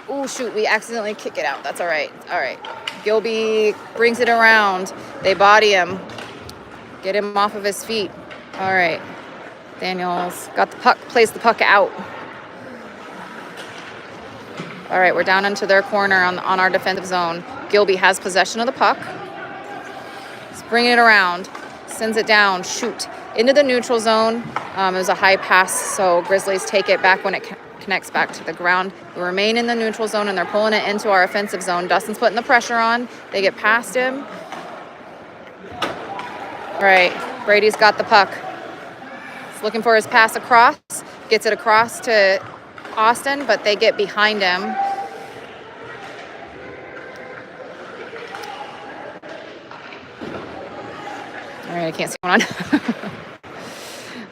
Oh, shoot, we accidentally kick it out. That's all right. Gilby brings it around. They body him. Get him off of his feet. All right. Daniels got the puck, plays the puck out. All right, we're down into their corner on our defensive zone. Gilby has possession of the puck. He's bringing it around. Sends it down. Shoot. Into the neutral zone. It was a high pass, so Grizzlies take it back when it connects back to the ground. We remain in the neutral zone, and they're pulling it into our offensive zone. Dustin's putting the pressure on. They get past him. All right, Brady's got the puck. He's looking for his pass across. Gets it across to Austin, but they get behind him. All right, I can't see what's going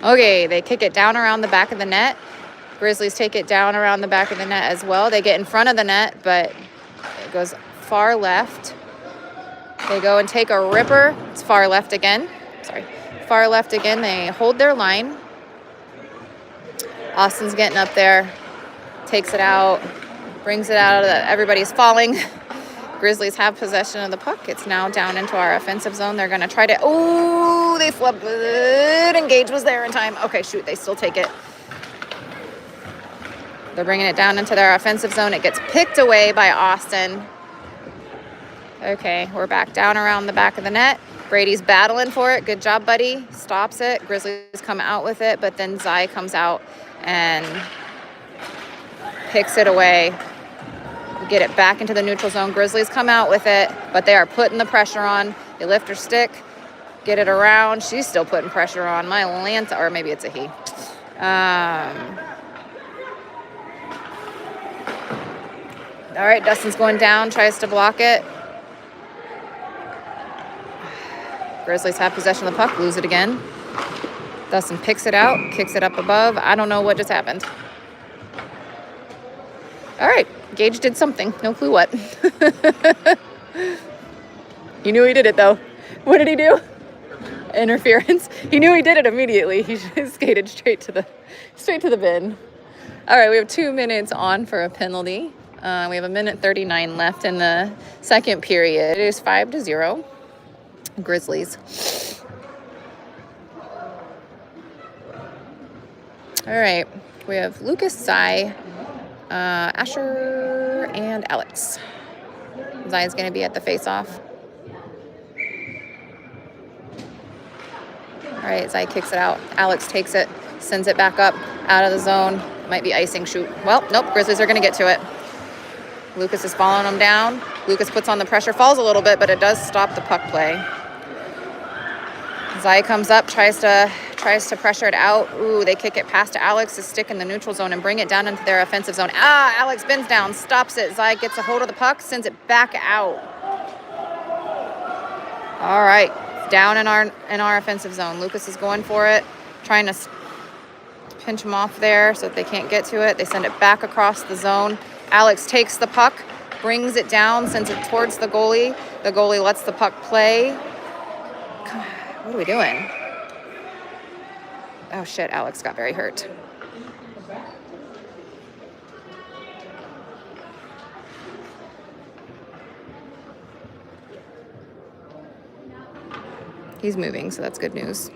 on. Okay, they kick it down around the back of the net. Grizzlies take it down around the back of the net as well. They get in front of the net, but it goes far left. They go and take a ripper. It's far left again. They hold their line. Austin's getting up there, takes it out, brings it out. Everybody's falling. Grizzlies have possession of the puck. It's now down into our offensive zone. They're going to try to, they flipped it. Engage was there in time. Okay, shoot, they still take it. They're bringing it down into their offensive zone. It gets picked away by Austin. Okay, we're back down around the back of the net. Brady's battling for it. Good job, buddy. Stops it. Grizzlies come out with it, but then Zai comes out and picks it away. We get it back into the neutral zone. Grizzlies come out with it, but they are putting the pressure on. They lift her stick, get it around. She's still putting pressure on. My Lanta, or maybe it's a he. All right, Dustin's going down, tries to block it. Grizzlies have possession of the puck, lose it again. Dustin picks it out, kicks it up above. I don't know what just happened. All right, Gage did something. No clue what. He knew he did it, though. What did he do? Interference. He knew he did it immediately. He just skated straight to the bin. All right, we have 2 minutes on for a penalty. We have 1:39 left in the second period. It is 5-0. Grizzlies. All right, we have Lucas, Zai, Asher, and Alex. Zai is going to be at the face-off. All right, Zai kicks it out. Alex takes it, sends it back up, out of the zone. Might be icing, shoot. Well, nope, Grizzlies are going to get to it. Lucas is following him down. Lucas puts on the pressure, falls a little bit, but it does stop the puck play. Zai comes up, tries to pressure it out. Ooh, they kick it past Alex's stick in the neutral zone and bring it down into their offensive zone. Alex bends down, stops it. Zai gets a hold of the puck, sends it back out. All right, down in our offensive zone. Lucas is going for it, trying to pinch him off there so that they can't get to it. They send it back across the zone. Alex takes the puck, brings it down, sends it towards the goalie. The goalie lets the puck play. What are we doing? Oh shit, Alex got very hurt. He's moving, so that's good news.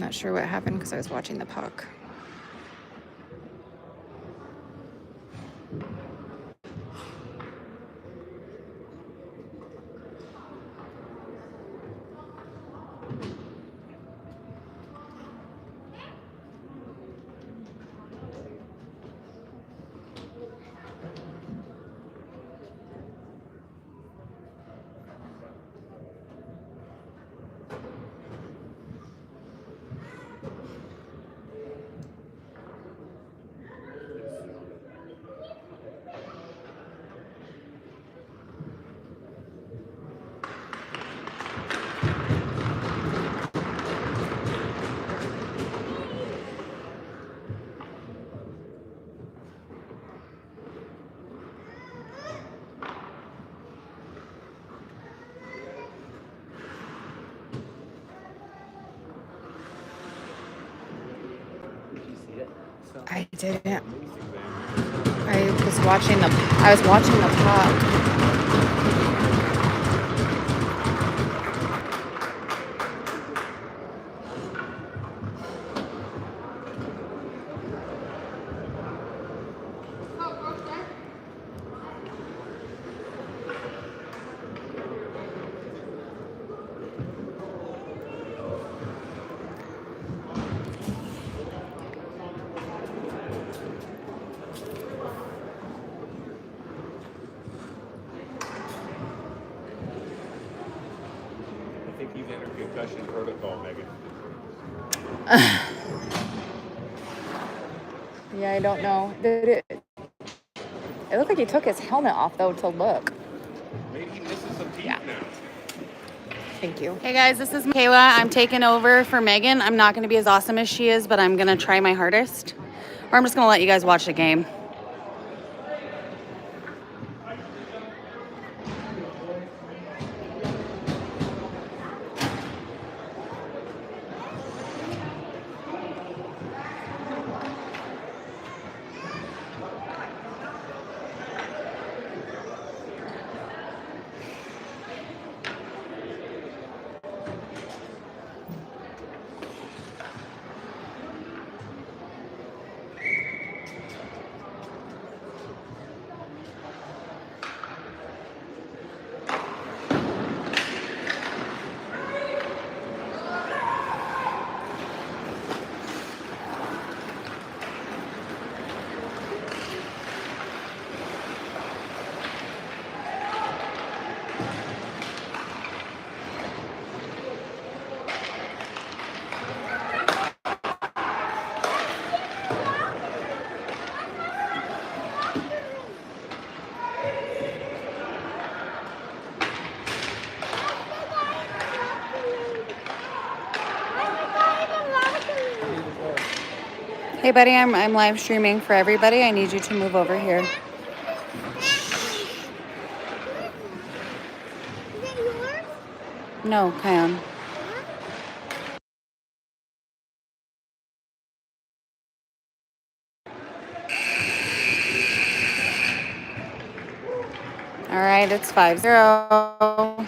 not sure what happened because I was watching the puck. I didn't. I was watching the puck. I think he's under concussion protocol, Megan. Yeah, I don't know. It looked like he took his helmet off though to look. Maybe he misses some teeth Yeah. now. Thank you. Hey guys, this is Michaela. I'm taking over for Megan. I'm not going to be as awesome as she is, but I'm going to try my hardest. Or I'm just going to let you guys watch the game. Hey buddy, I'm live streaming for everybody. I need you to move over here. Is it yours? No, Kion. All right, it's 5-0.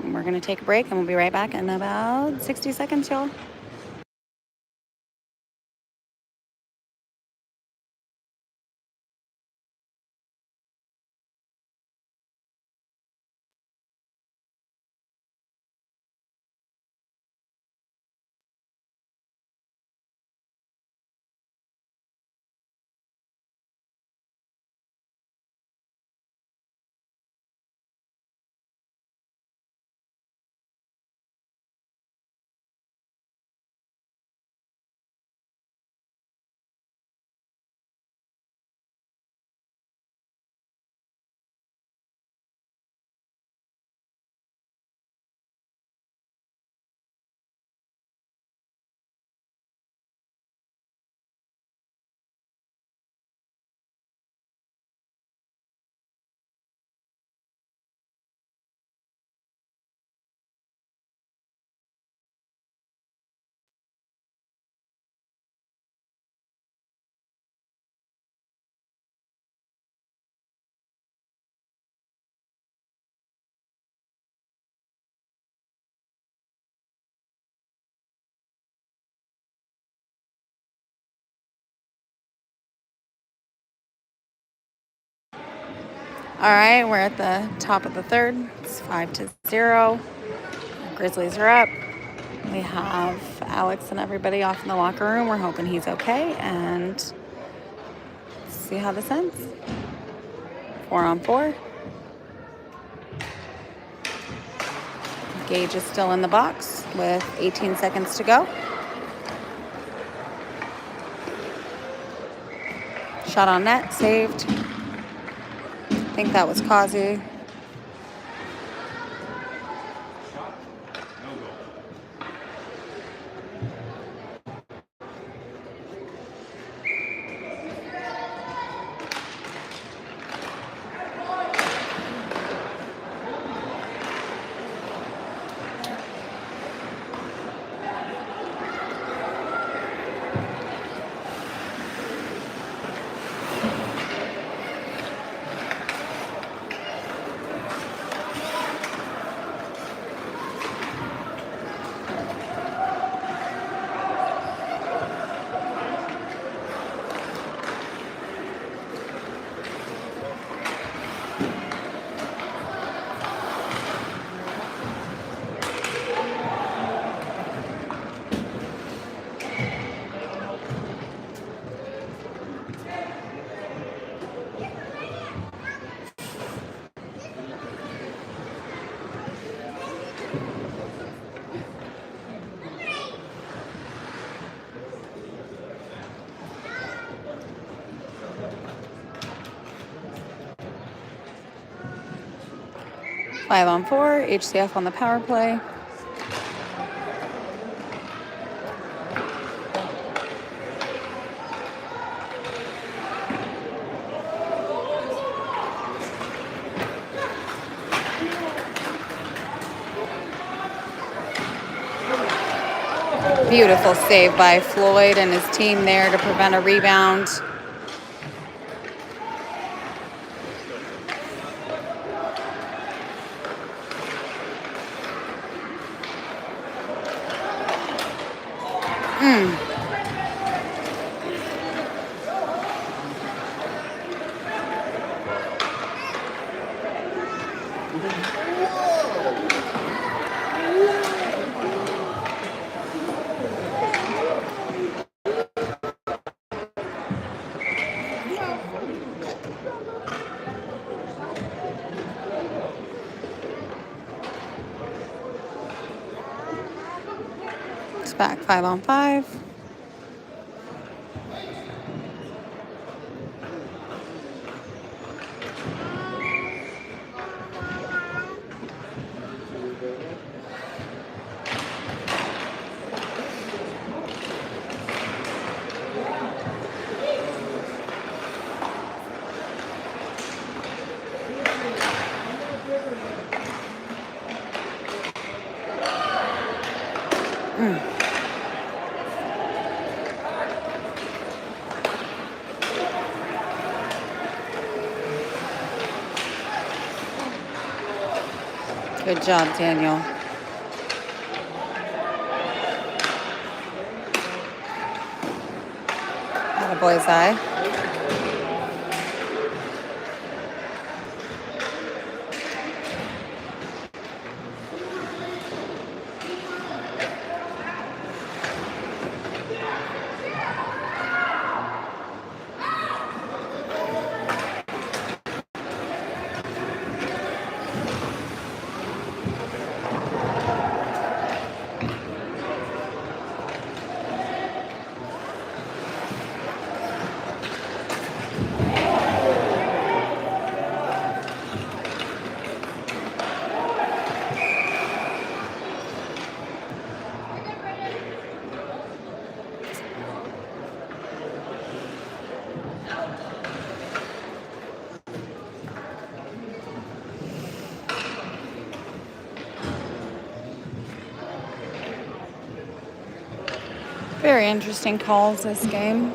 We're going to take a break and we'll be right back in about 60 seconds, y'all. All right, we're at the top of the third. It's 5-0. Grizzlies are up. We have Alex and everybody off in the locker room. We're hoping he's okay, and see how this ends. 4-on-4. Gage is still in the box with 18 seconds to go. Shot on net, saved. I think that was Kazu. Five on four, HCF on the power play. Beautiful save by Floyd and his team there to prevent a rebound. It's back 5 on 5. Good job, Daniel. Got a boy's eye. Very interesting calls this game.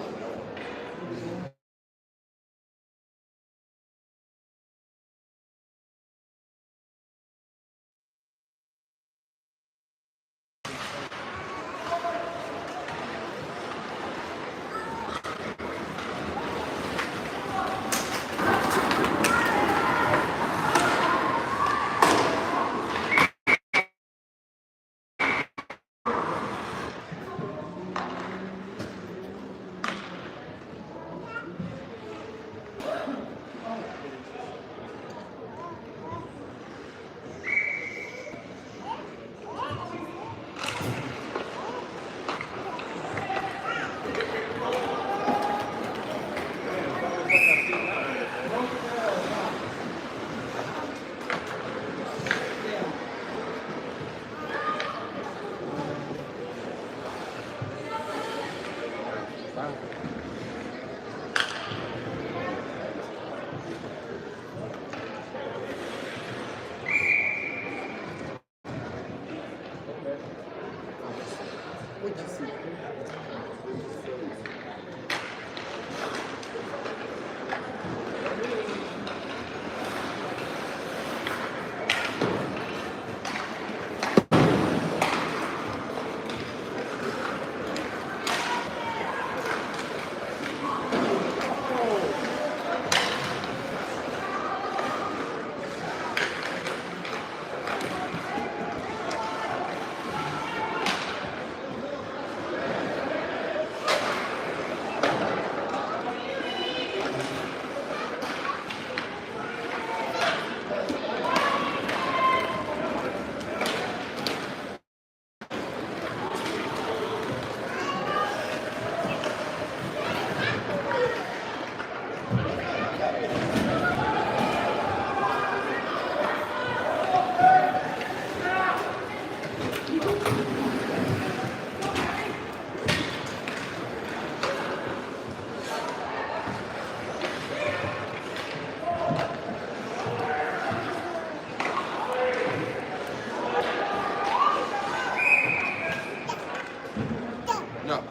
No,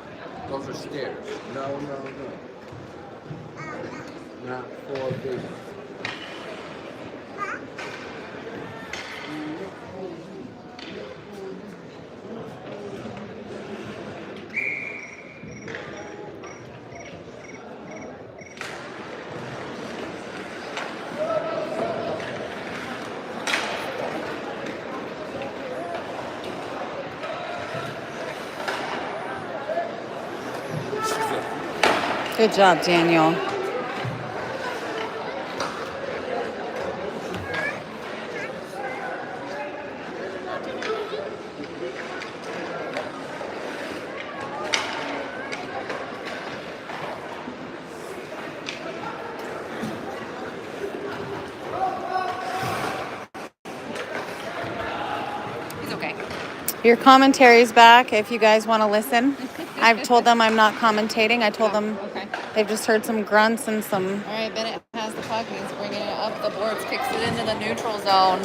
those are stairs. No, no, no. Not for big. Good job, Daniel. He's okay. Your commentary's back if you guys want to listen. I've told them I'm not commentating. I told them Okay. they've just heard some grunts and some. All right, Bennett has the puck. He's bringing it up the boards, kicks it into the neutral zone.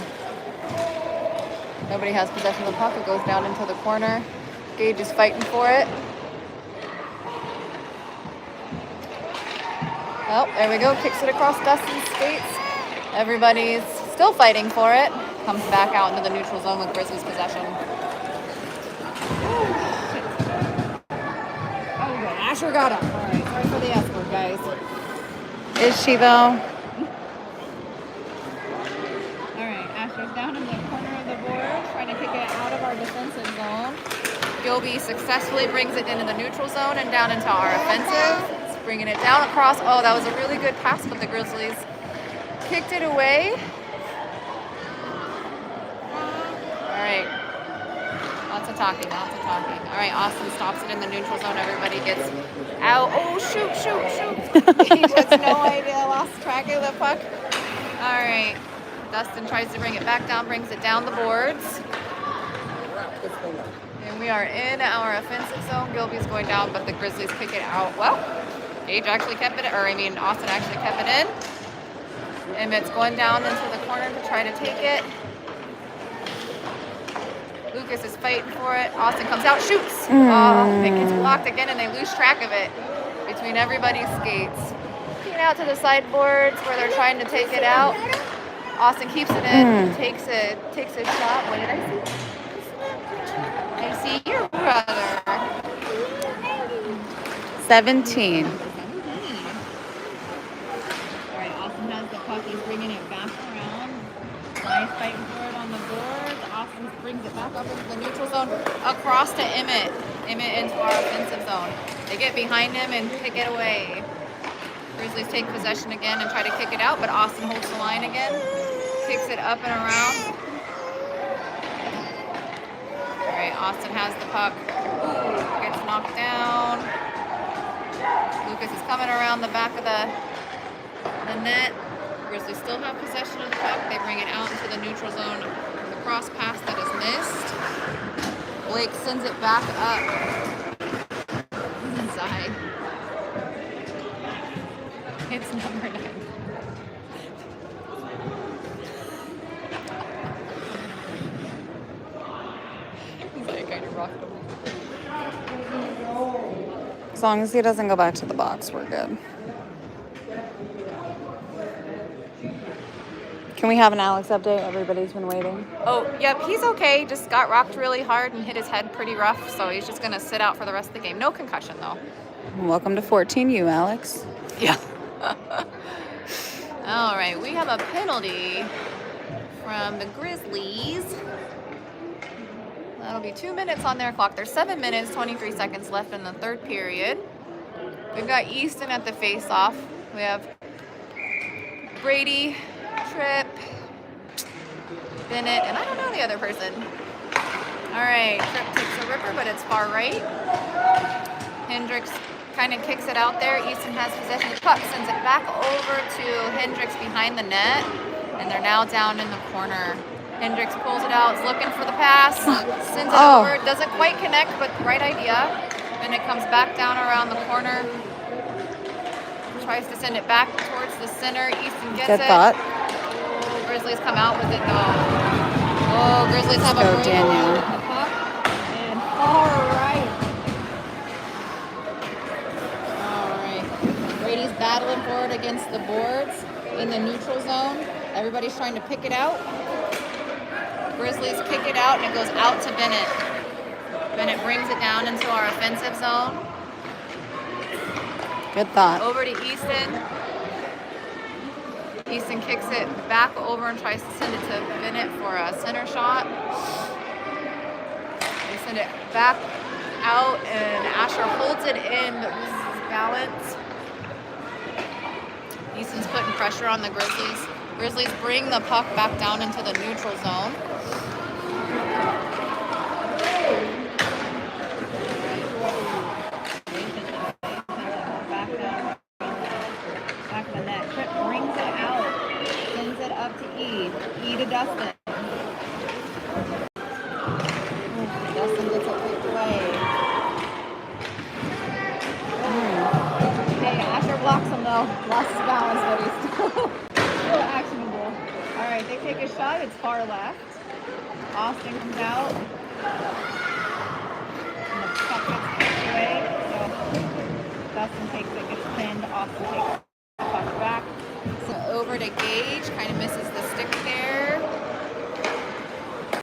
Nobody has possession of the puck. It goes down into the corner. Gage is fighting for it. Oh, there we go. Kicks it across Dustin's skates. Everybody's still fighting for it. Comes back out into the neutral zone with Grizzlies possession. Oh, good. Asher got up. All right, sorry for the escort, guys. Is she though? All right, Asher's down in the corner of the board, trying to kick it out of our defensive zone. Gilby successfully brings it into the neutral zone and down into our offensive. It's bringing it down across. Oh, that was a really good pass, but the Grizzlies kicked it away. All right. Lots of talking, lots of talking. All right, Austin stops it in the neutral zone. Everybody gets out. Oh, shoot, shoot, shoot. He has no idea, lost track of the puck. All right. Dustin tries to bring it back down, brings it down the boards. And we are in our offensive zone. Gilby's going down, but the Grizzlies kick it out. Well, Austin actually kept it in. Emmett's going down into the corner to try to take it. Lucas is fighting for it. Austin comes out, shoots. Oh, it gets blocked again, and they lose track of it between everybody's skates. Kicking out to the sideboards where they're trying to take it out. Austin keeps it in, takes a shot. What did I see? I see your brother. 17. All right, Austin has the puck. He's bringing it back around. Nice fighting for it on the board. Austin brings it back up into the neutral zone, across to Emmett. Emmett into our offensive zone. They get behind him and kick it away. Grizzlies take possession again and try to kick it out, but Austin holds the line again. Kicks it up and around. All right, Austin has the puck. Ooh, gets knocked down. Lucas is coming around the back of the net. Grizzlies still have possession of the puck. They bring it out into the neutral zone. The cross pass that is missed. Blake sends it back up. Inside. number 9. He's like kind of rocked him. As long as he doesn't go back to the box, we're good. Can we have an Alex update? Everybody's been waiting. Oh, yep, he's okay. Just got rocked really hard and hit his head pretty rough, so he's just going to sit out for the rest of the game. No concussion, though. Welcome to 14U, Alex. Yeah. All right, we have a penalty from the Grizzlies. That'll be 2 minutes on their clock. There's 7 minutes, 23 seconds left in the third period. We've got Easton at the face-off. We have Brady, Tripp, Bennett, and I don't know the other person. All right, Tripp takes a ripper, but it's far right. Hendricks kind of kicks it out there. Easton has possession. Puck sends it back over to Hendricks behind the net, and they're now down in the corner. Hendricks pulls it out, is looking for the pass, sends it over. Doesn't quite connect, but right idea. And it comes back down around the corner. Tries to send it back towards the center. Easton gets Good it. thought. Oh, Grizzlies come out with it though. Oh, Grizzlies have a Go, break Danielle. on the puck. And all right. Brady's battling for it against the boards in the neutral zone. Everybody's trying to pick it out. Grizzlies kick it out, and it goes out to Bennett. Bennett brings it down into our offensive zone. Good thought. Over to Easton. Easton kicks it back over and tries to send it to Bennett for a center shot. They send it back out, and Asher holds it in, but loses his balance. Easton's putting pressure on the Grizzlies. Grizzlies bring the puck back down into the neutral zone. Back of the net. Tripp brings it out. Sends it up to E. E to Dustin. Dustin gets it kicked away. Okay, Asher blocks him though. Lost his balance, but he's still actionable. All right, they take a shot. It's far left. Austin comes out. And the puck gets kicked away. So Dustin takes it, gets pinned. Austin takes the puck back. So over to Gage, kind of